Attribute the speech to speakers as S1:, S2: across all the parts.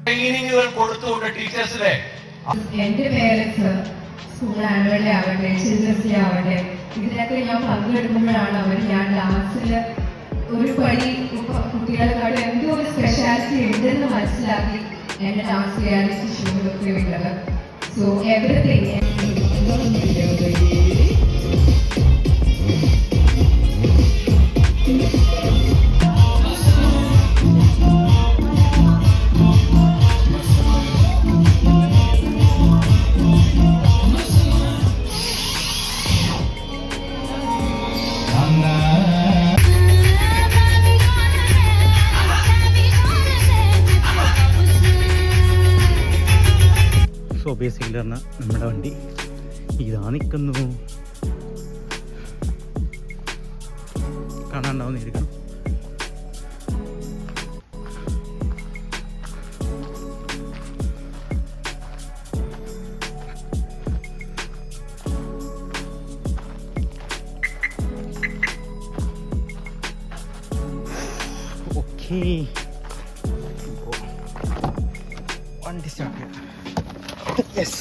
S1: ട്രെയിനിങ്ങുകൾ കൊടുത്തുകൊണ്ട് ടീച്ചേഴ്സിനെ
S2: എന്റെ parents school annual day ആവട്ടെ, ചിൽഡ്രൻസ് ഡേ ആവട്ടെ, ഇതിനൊക്കെ ഞാൻ പങ്കെടുക്കുമ്പോഴാണ് ഞാൻ ഡാൻസിൽ ഒരു പടി കുട്ടികളെക്കാളും എന്തോ ഒരു സ്പെഷ്യാലിറ്റി ഉണ്ടെന്ന് മനസ്സിലാക്കി എന്റെ ഡാൻസ് റിയാലിറ്റി ഷോയിലൊക്കെ ഉള്ളത്. സോ എവറിത്തിങ്
S3: സോ ബേസിക്കലി പറഞ്ഞാൽ നമ്മുടെ വണ്ടി ഇതാ നിൽക്കുന്നു, കാണാണ്ടാവുന്നിരിക്കണം. ഓക്കേ, വണ്ടി സ്റ്റാർട്ട് ചെയ്യാം. യെസ്,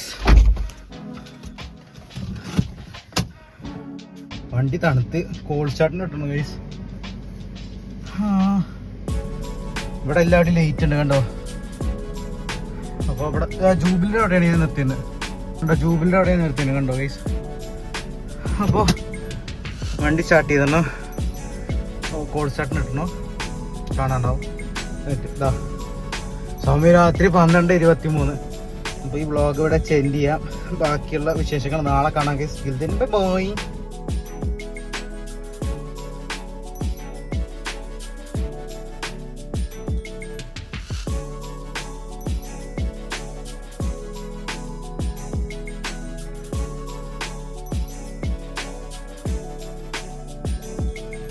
S3: വണ്ടി തണുത്ത് കോൾഡ് സ്റ്റാർട്ടിന് കിട്ടണം ഗൈസ്. ഇവിടെ എല്ലാവരും ലൈറ്റ് ഉണ്ട് കണ്ടോ. അപ്പോൾ ഇവിടെ ജൂബിലിൻ്റെ അവിടെയാണ് ഞാൻ നിർത്തിയത് കണ്ടോ, ജൂബിലിൻ്റെ അവിടെയാണ് നിർത്തിയത് കണ്ടോ ഗൈസ്. അപ്പോൾ വണ്ടി സ്റ്റാർട്ട് ചെയ്തോ, കോൾഡ് സ്റ്റാർട്ടിന് കിട്ടണോ കാണാണ്ടാവും. ഇതാ സമയം രാത്രി 12:23. അപ്പോൾ ഈ വ്ളോഗ് ഇവിടെ ചെൻഡ് ചെയ്യാം. ബാക്കിയുള്ള വിശേഷങ്ങൾ നാളെ കാണാം ഗൈസ്. ഇതിൻ്റെ ബോയ്.